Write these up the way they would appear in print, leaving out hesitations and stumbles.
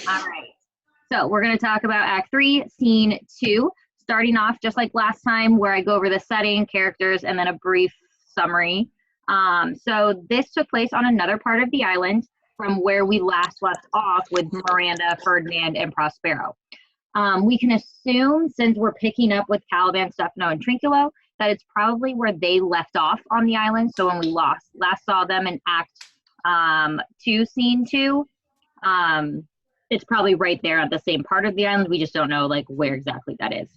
All right. So we're going to talk about Act 3, Scene 2, starting off just like last time where I go over the setting, characters, and then a brief summary. So this took place on another part of the island from where we last left off with Miranda, Ferdinand, and Prospero. We can assume, since we're picking up with Caliban, Stefano, and Trinculo, that it's probably where they left off on the island. So when we last saw them in Act 2, Scene 2, it's probably right there at the same part of the island. We just don't know like where exactly that is.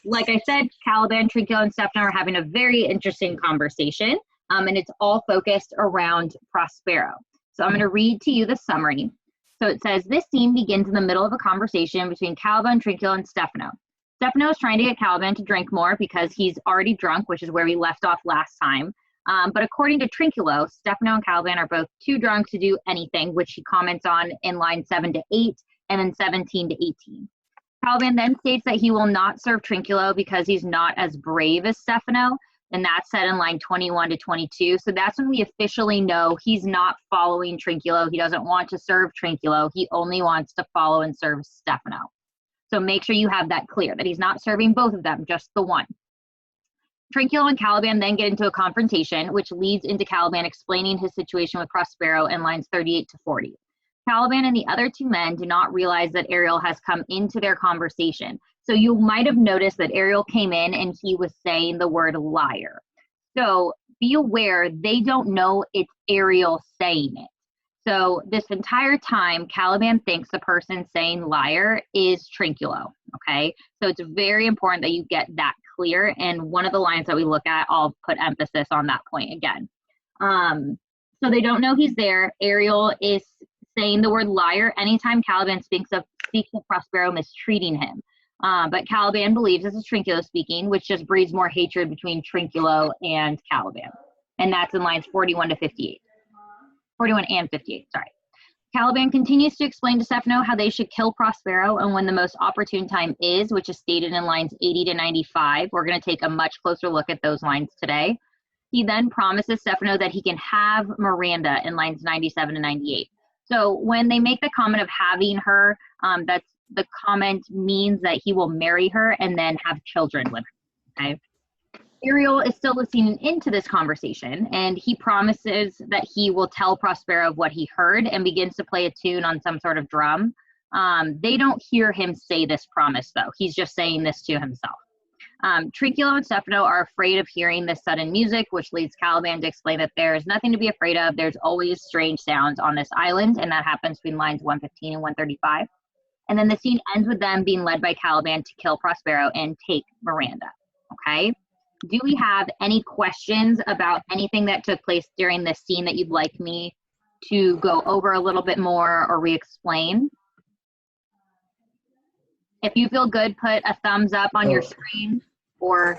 Like I said, Caliban, Trinculo, and Stefano are having a very interesting conversation, and it's all focused around Prospero. So I'm going to read to you the summary. So it says, this scene begins in the middle of a conversation between Caliban, Trinculo, and Stefano. Stefano is trying to get Caliban to drink more because he's already drunk, which is where we left off last time. But according to Trinculo, Stefano and Caliban are both too drunk to do anything, which he comments on in lines 7 to 8 and then 17 to 18. Caliban then states that he will not serve Trinculo because he's not as brave as Stefano, and that's said in line 21 to 22. So that's when we officially know he's not following Trinculo. He doesn't want to serve Trinculo. He only wants to follow and serve Stefano. So make sure you have that clear, that he's not serving both of them, just the one. Trinculo and Caliban then get into a confrontation, which leads into Caliban explaining his situation with Prospero in lines 38 to 40. Caliban and the other two men do not realize that Ariel has come into their conversation. So you might have noticed that Ariel came in and he was saying the word liar. So be aware, they don't know it's Ariel saying it. So this entire time, Caliban thinks the person saying liar is Trinculo, okay? So it's very important that you get that clear. And one of the lines that we look at, I'll put emphasis on that point again. So they don't know he's there. Ariel is saying the word liar anytime Caliban speaks of Prospero mistreating him. But Caliban believes this is Trinculo speaking, which just breeds more hatred between Trinculo and Caliban. And that's in lines 41 to 58. 41 and 58, sorry. Caliban continues to explain to Stefano how they should kill Prospero and when the most opportune time is, which is stated in lines 80 to 95. We're going to take a much closer look at those lines today. He then promises Stefano that he can have Miranda in lines 97 to 98. So when they make the comment of having her, that's the comment means that he will marry her and then have children with her, okay? Ariel is still listening into this conversation, and he promises that he will tell Prospero of what he heard and begins to play a tune on some sort of drum. They don't hear him say this promise, though. He's just saying this to himself. Trinculo and Stefano are afraid of hearing this sudden music, which leads Caliban to explain that there's nothing to be afraid of. There's always strange sounds on this island, and that happens between lines 115 and 135. And then the scene ends with them being led by Caliban to kill Prospero and take Miranda, okay? Do we have any questions about anything that took place during this scene that you'd like me to go over a little bit more or re-explain? If you feel good, put a thumbs up on your screen or...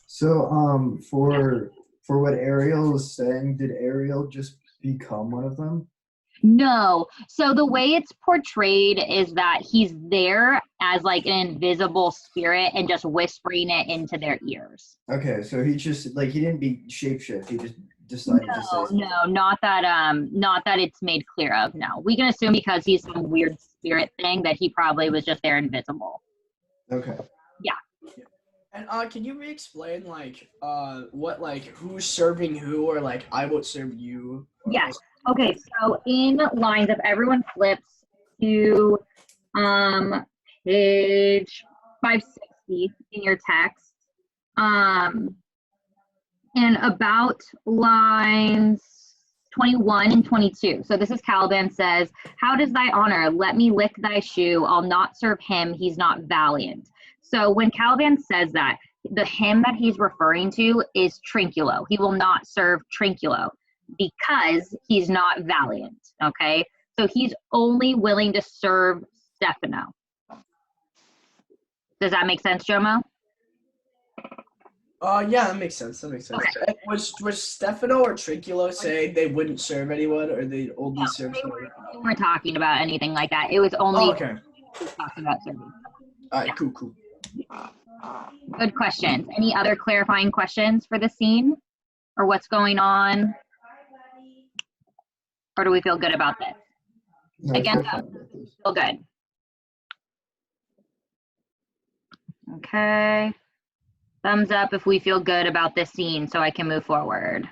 So for what Ariel is saying, did Ariel just become one of them? No. So the way it's portrayed is that he's there as like an invisible spirit and just whispering it into their ears. Okay, so he just like he didn't be shapeshift. He just decided to say something. No, not that it's made clear of. No, we can assume because he's some weird spirit thing that he probably was just there invisible. Okay. Yeah. And can you re-explain like what like who's serving who or like I will serve you? Yes. Okay, so in lines, if everyone flips to page 560 in your text, and about lines 21 and 22. So this is Caliban says, how does thy honor? Let me lick thy shoe. I'll not serve him. He's not valiant. So when Caliban says that, the him that he's referring to is Trinculo. He will not serve Trinculo because he's not valiant, okay? So he's only willing to serve Stefano. Does that make sense, Jomo? Yeah, that makes sense. Okay. Was Stefano or Trinculo saying they wouldn't serve anyone or they only serve someone? They weren't talking about anything like that. It was only okay. talking about serving. All right, cool. Good questions. Any other clarifying questions for the scene or what's going on? Or do we feel good about this? No, I Again, feel fine about this. feel good. Okay. Thumbs up if we feel good about this scene so I can move forward.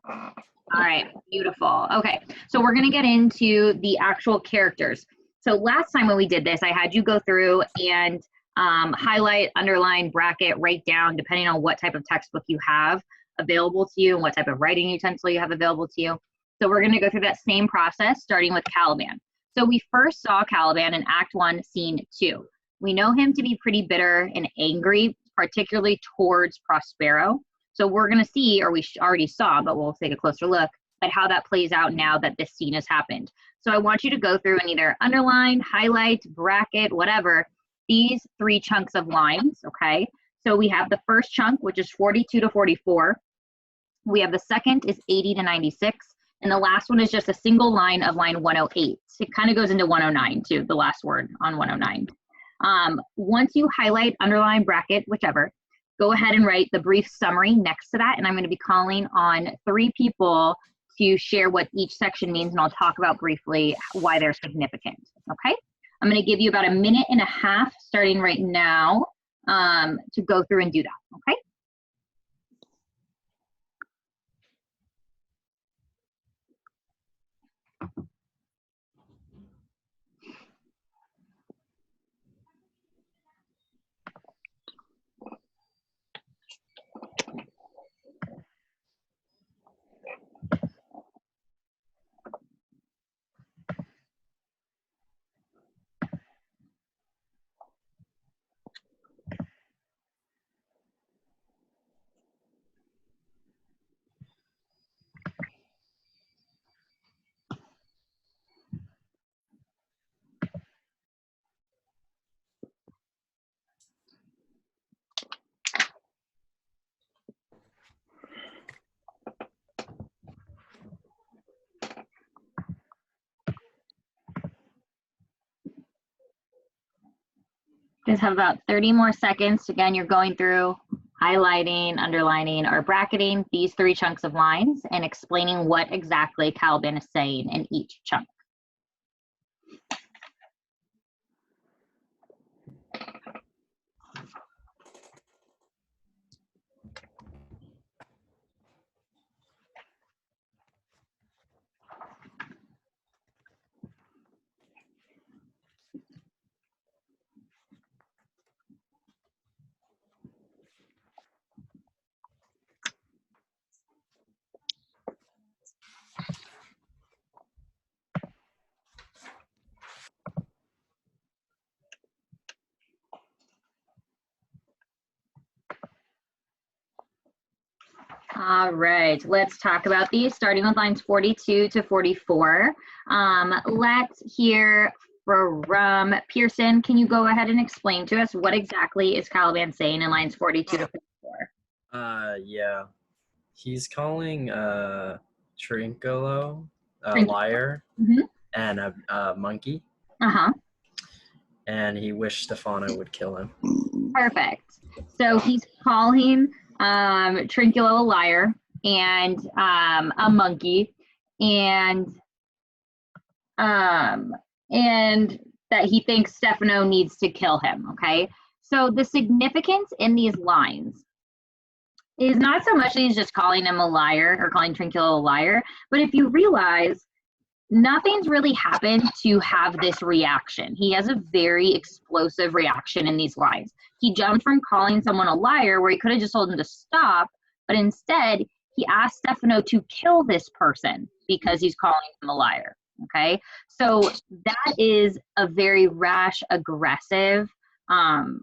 All right, beautiful. Okay, so we're gonna get into the actual characters. So last time when we did this, I had you go through and highlight, underline, bracket, write down, depending on what type of textbook you have available to you and what type of writing utensil you have available to you. So we're gonna go through that same process, starting with Caliban. So we first saw Caliban in Act 1, Scene 2. We know him to be pretty bitter and angry, particularly towards Prospero. So we're going to see, or we already saw, but we'll take a closer look at how that plays out now that this scene has happened. So I want you to go through and either underline, highlight, bracket, whatever, these 3 chunks of lines, okay? So we have the first chunk, which is 42 to 44. We have the second is 80 to 96. And the last one is just a single line of line 108. It kind of goes into 109 too, the last word on 109. Once you highlight, underline, bracket, whichever, go ahead and write the brief summary next to that. And I'm going to be calling on 3 people to share what each section means. And I'll talk about briefly why they're significant. Okay. I'm going to give you about 1.5 minutes starting right now to go through and do that. Okay. Just have about 30 more seconds. Again, you're going through highlighting, underlining, or bracketing these 3 chunks of lines and explaining what exactly Caliban is saying in each chunk. All right, let's talk about these, starting with lines 42 to 44. Let's hear from Pearson. Can you go ahead and explain to us what exactly is Caliban saying in lines 42 to 44? Yeah. He's calling Trincolo a Trinculo. liar Mhm. and a monkey, Uh-huh. and he wished Stefano would kill him. Perfect. So he's calling Trinculo a liar and a monkey, and that he thinks Stefano needs to kill him. Okay. So the significance in these lines is not so much that he's just calling him a liar or calling Trinculo a liar, but if you realize nothing's really happened to have this reaction. He has a very explosive reaction in these lines. He jumped from calling someone a liar where he could have just told him to stop, but instead he asked Stefano to kill this person because he's calling him a liar. Okay, so that is a very rash, aggressive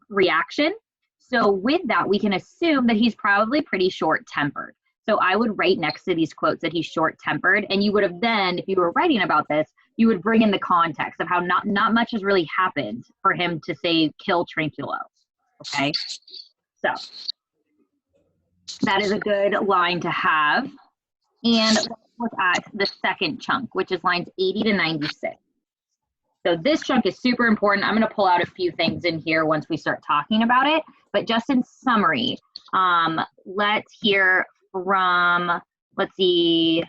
reaction. So with that, we can assume that he's probably pretty short-tempered. So I would write next to these quotes that he's short-tempered, and you would have then, if you were writing about this, you would bring in the context of how not much has really happened for him to say kill Trinculo. Okay, so that is a good line to have. And let's look at the second chunk, which is lines 80 to 96. So this chunk is super important. I'm going to pull out a few things in here once we start talking about it. But just in summary, let's hear from, let's see,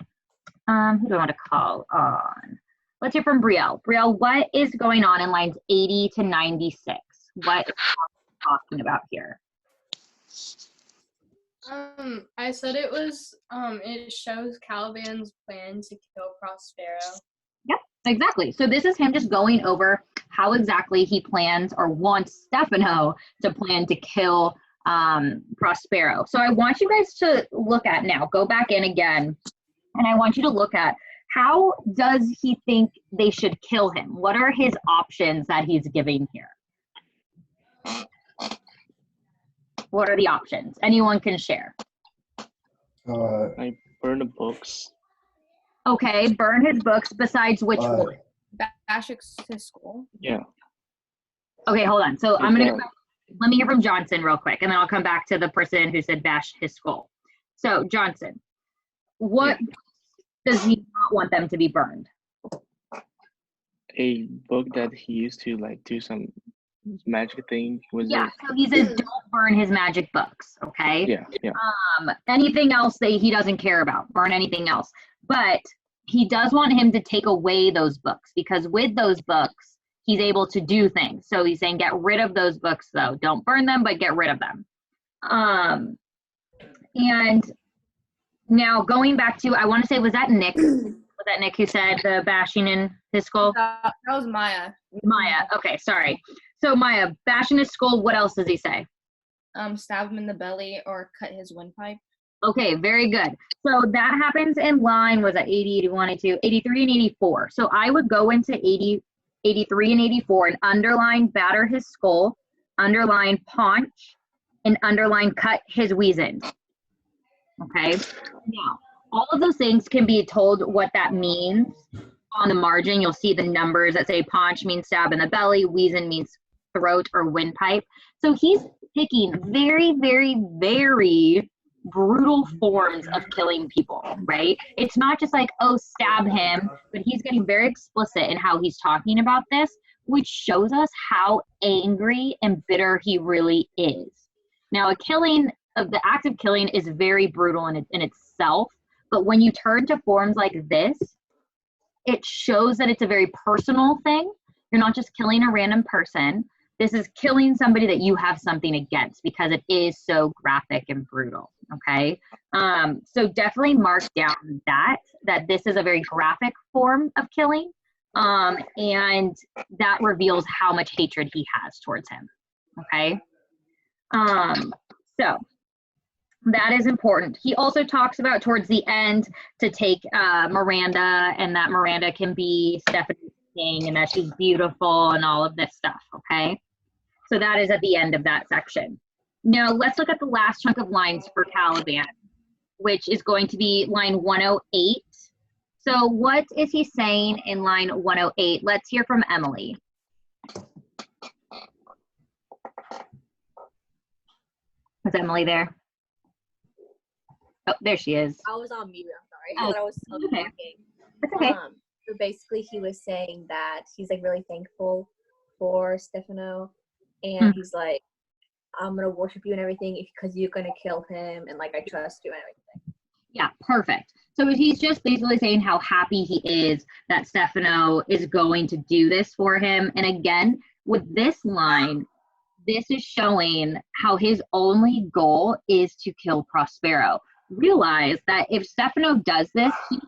Who do I want to call on? Let's hear from Brielle. Brielle, what is going on in lines 80 to 96? What is talking about here? I said it was, it shows Caliban's plan to kill Prospero. Yep, exactly. So this is him just going over how exactly he plans or wants Stefano to plan to kill Prospero. So I want you guys to look at now, go back in again, and I want you to look at how does he think they should kill him? What are his options that he's giving here? What are the options? Anyone can share. I burn the books. Okay, burn his books besides which one? Bash his school. Yeah. Okay, hold on. So I'm Yeah. gonna let me hear from Johnson real quick, and then I'll come back to the person who said bash his skull. So Johnson, what does he not want them to be burned? A book that he used to like do some magic thing was Yeah, so he says don't burn his magic books, okay? yeah. Anything else that he doesn't care about, burn anything else. But he does want him to take away those books because with those books, he's able to do things. So he's saying get rid of those books though. Don't burn them, but get rid of them. And now going back to, I want to say, was that Nick? Was that Nick who said the bashing in his skull? That was Maya. Maya, okay, sorry. So Maya, bashing his skull, what else does he say? Stab him in the belly or cut his windpipe. Okay, very good. So that happens in line, was that 80, 81, 82, 83, and 84. So I would go into 80, 83, and 84 and underline batter his skull, underline paunch, and underline cut his weasand. Okay, now all of those things can be told what that means on the margin. You'll see the numbers that say paunch means stab in the belly, weasand means throat or windpipe. So he's picking very, very, very brutal forms of killing people, right? It's not just like, oh, stab him, but he's getting very explicit in how he's talking about this, which shows us how angry and bitter he really is. Now, the act of killing is very brutal in itself, but when you turn to forms like this, it shows that it's a very personal thing. You're not just killing a random person. This is killing somebody that you have something against because it is so graphic and brutal, okay? So definitely mark down that this is a very graphic form of killing, and that reveals how much hatred he has towards him, okay? So that is important. He also talks about towards the end to take Miranda, and that Miranda can be Stephanie's king and that she's beautiful and all of this stuff, okay? So that is at the end of that section. Now let's look at the last chunk of lines for Caliban, which is going to be line 108. So what is he saying in line 108? Let's hear from Emily. Is Emily there? Oh, there she is. I was on mute. I'm sorry. Oh, I thought I was still okay. talking. That's okay. So basically, he was saying that he's like really thankful for Stefano, and he's like, "I'm gonna worship you and everything because you're gonna kill him, and like I trust you and everything." Yeah, perfect. So he's just basically saying how happy he is that Stefano is going to do this for him. And again, with this line, this is showing how his only goal is to kill Prospero. Realize that if Stefano does this, he's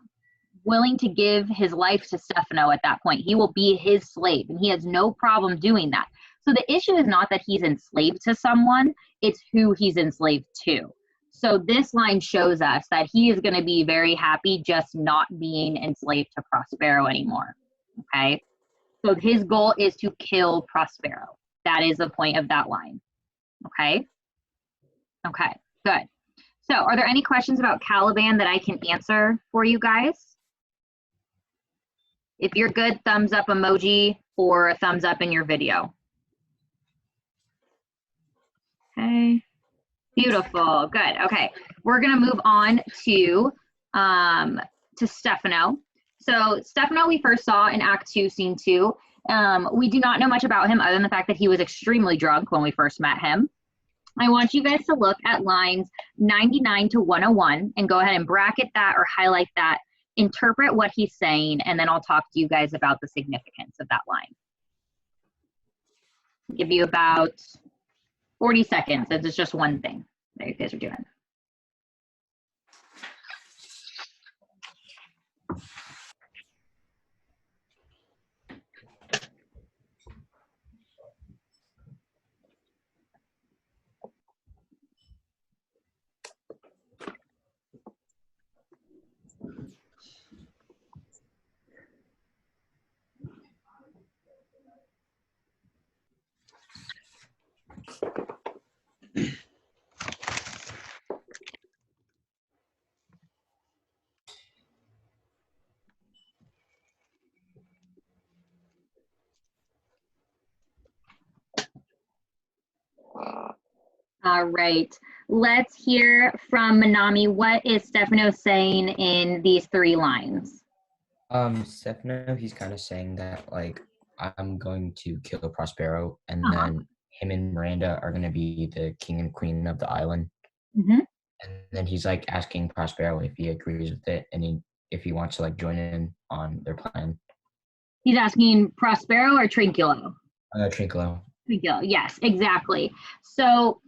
willing to give his life to Stefano at that point. He will be his slave, and he has no problem doing that. So the issue is not that he's enslaved to someone, it's who he's enslaved to. So this line shows us that he is going to be very happy just not being enslaved to Prospero anymore, okay? So his goal is to kill Prospero. That is the point of that line, okay? Okay, good. So are there any questions about Caliban that I can answer for you guys? If you're good, thumbs up emoji or a thumbs up in your video. Okay, beautiful, good. Okay, we're gonna move on to Stefano. So Stefano we first saw in Act 2, Scene 2. We do not know much about him other than the fact that he was extremely drunk when we first met him. I want you guys to look at lines 99 to 101 and go ahead and bracket that or highlight that interpret what he's saying, and then I'll talk to you guys about the significance of that line. Give you about 40 seconds. It's just one thing that you guys are doing. All right, let's hear from Manami. What is Stefano saying in these 3 lines? Stefano, he's kind of saying that, like, I'm going to kill Prospero, and Uh-huh. then him and Miranda are going to be the king and queen of the island. Mm-hmm. And then he's, like, asking Prospero if he agrees with it, and if he wants to, like, join in on their plan. He's asking Prospero or Trinculo? Trinculo. Trinculo, yes, exactly. So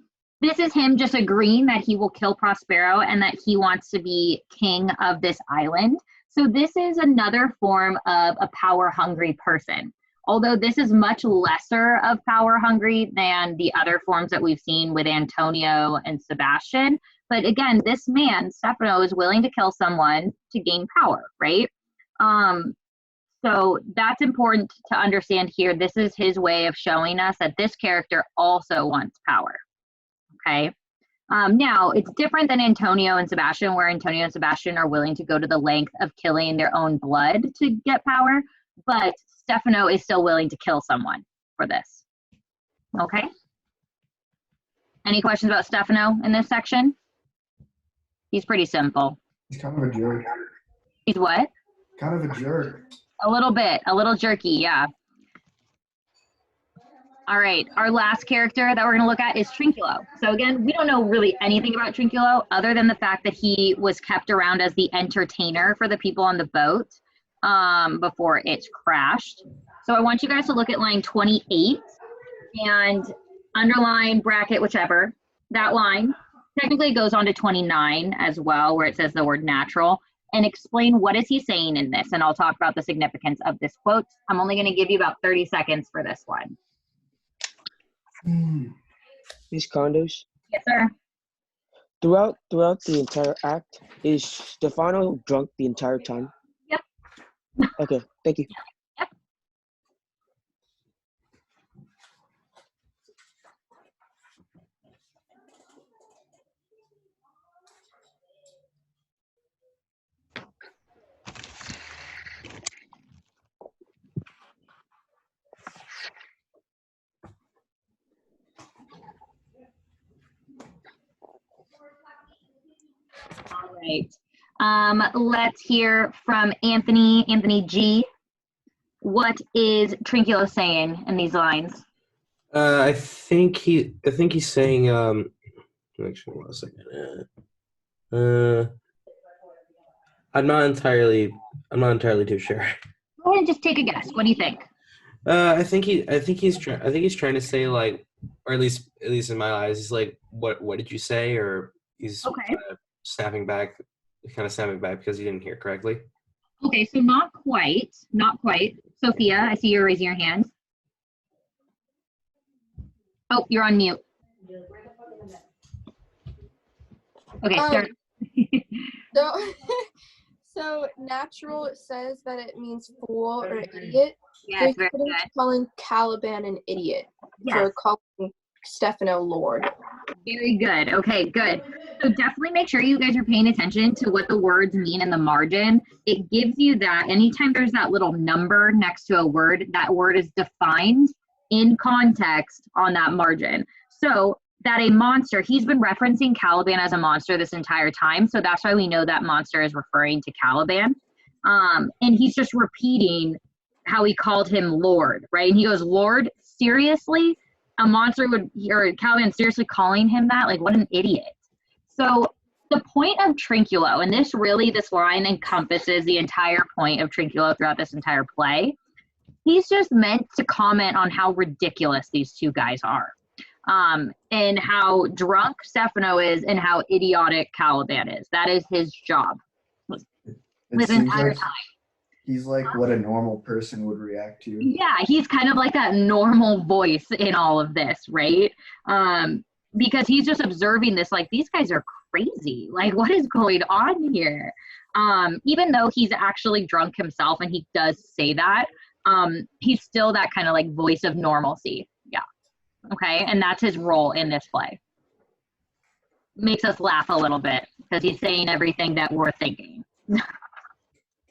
this is him just agreeing that he will kill Prospero and that he wants to be king of this island. So this is another form of a power-hungry person. Although this is much lesser of power-hungry than the other forms that we've seen with Antonio and Sebastian. But again, this man, Stefano, is willing to kill someone to gain power, right? So that's important to understand here. This is his way of showing us that this character also wants power, okay? Now, it's different than Antonio and Sebastian, where Antonio and Sebastian are willing to go to the length of killing their own blood to get power, but Stefano is still willing to kill someone for this, okay? Any questions about Stefano in this section? He's pretty simple. He's kind of a jerk. He's what? Kind of a jerk. A little bit, a little jerky, yeah. All right, our last character that we're gonna look at is Trinculo. So again, we don't know really anything about Trinculo other than the fact that he was kept around as the entertainer for the people on the boat before it crashed. So I want you guys to look at line 28 and underline, bracket, whichever, that line. Technically it goes on to 29 as well, where it says the word natural, and explain what is he saying in this, and I'll talk about the significance of this quote. I'm only gonna give you about 30 seconds for this one. These condos. Yes, sir. Throughout the entire act, is Stefano drunk the entire time? Yep. Okay, thank you. Yep. All right. Let's hear from Anthony G. What is Trinculo saying in these lines? I think he's saying actually one second. I'm not entirely too sure. Go ahead and just take a guess. What do you think? I think he's trying to say, like, or at least in my eyes, he's like, what did you say? Or he's Okay. kind of snapping back because he didn't hear correctly. Okay, so not quite. Sophia, I see you're raising your hand. Oh, you're on mute. Okay, start. So natural, it says that it means fool or idiot. Yes, so very good. calling Caliban an idiot. Yes. For calling Stefano Lord. Very good. Okay, good. So definitely make sure you guys are paying attention to what the words mean in the margin. It gives you that anytime there's that little number next to a word, that word is defined in context on that margin. So that a monster, he's been referencing Caliban as a monster this entire time. So that's why we know that monster is referring to Caliban. And he's just repeating how he called him Lord, right? And he goes, Lord, seriously? A monster would, or Caliban seriously calling him that? Like, what an idiot. So the point of Trinculo, and this line encompasses the entire point of Trinculo throughout this entire play. He's just meant to comment on how ridiculous these two guys are, and how drunk Stefano is and how idiotic Caliban is. That is his job this entire time. He's like what a normal person would react to. Yeah, he's kind of like that normal voice in all of this, right? Because he's just observing this, like, these guys are crazy. Like, what is going on here? Even though he's actually drunk himself, and he does say that, he's still that kind of like voice of normalcy. Yeah. Okay. And that's his role in this play. Makes us laugh a little bit because he's saying everything that we're thinking.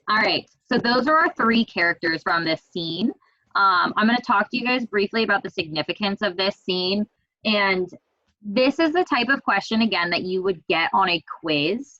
All right. So those are our three characters from this scene. I'm going to talk to you guys briefly about the significance of this scene. And this is the type of question, again, that you would get on a quiz.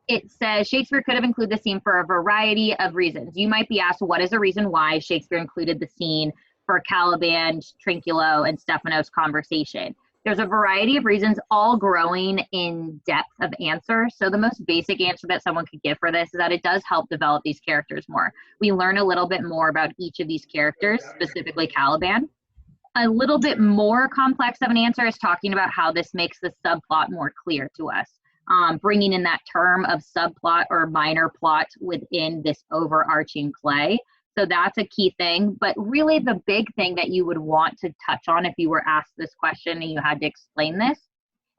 It says Shakespeare could have included the scene for a variety of reasons. You might be asked, what is the reason why Shakespeare included the scene for Caliban, Trinculo, and Stefano's conversation? There's a variety of reasons, all growing in depth of answer. So the most basic answer that someone could give for this is that it does help develop these characters more. We learn a little bit more about each of these characters, specifically Caliban. A little bit more complex of an answer is talking about how this makes the subplot more clear to us, bringing in that term of subplot or minor plot within this overarching play. So that's a key thing. But really the big thing that you would want to touch on if you were asked this question and you had to explain this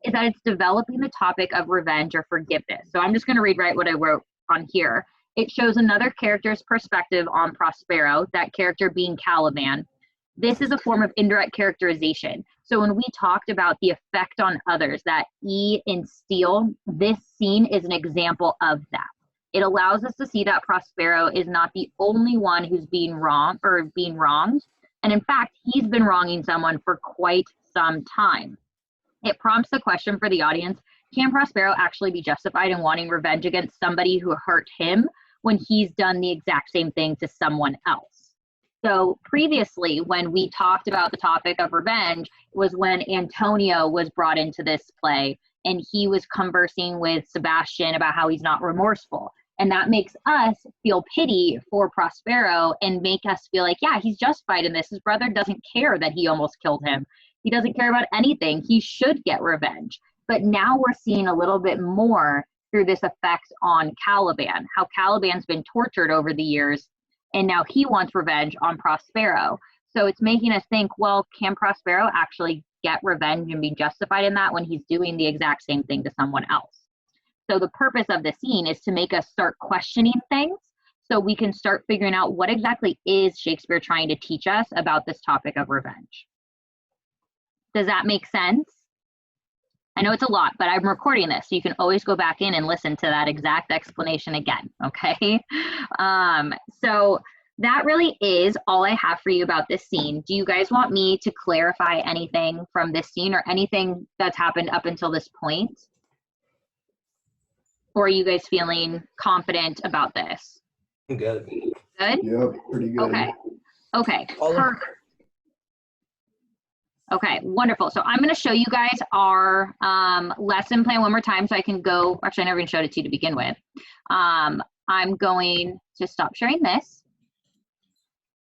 is that it's developing the topic of revenge or forgiveness. So I'm just going to read right what I wrote on here. It shows another character's perspective on Prospero, that character being Caliban. This is a form of indirect characterization. So when we talked about the effect on others that E instill, this scene is an example of that. It allows us to see that Prospero is not the only one who's being wrong or being wronged. And in fact, he's been wronging someone for quite some time. It prompts the question for the audience, can Prospero actually be justified in wanting revenge against somebody who hurt him when he's done the exact same thing to someone else? So previously, when we talked about the topic of revenge, was when Antonio was brought into this play and he was conversing with Sebastian about how he's not remorseful. And that makes us feel pity for Prospero and make us feel like, yeah, he's justified in this. His brother doesn't care that he almost killed him. He doesn't care about anything. He should get revenge. But now we're seeing a little bit more through this effect on Caliban, how Caliban's been tortured over the years, and now he wants revenge on Prospero. So it's making us think, well, can Prospero actually get revenge and be justified in that when he's doing the exact same thing to someone else? So the purpose of the scene is to make us start questioning things so we can start figuring out what exactly is Shakespeare trying to teach us about this topic of revenge. Does that make sense? I know it's a lot, but I'm recording this, so you can always go back in and listen to that exact explanation again, okay? So that really is all I have for you about this scene. Do you guys want me to clarify anything from this scene or anything that's happened up until this point? Or are you guys feeling confident about this? Good. Good? Yep, pretty good. Okay. Okay. Perfect. Okay, wonderful. So I'm going to show you guys our lesson plan one more time so I can go. Actually, I never even showed it to you to begin with. I'm going to stop sharing this.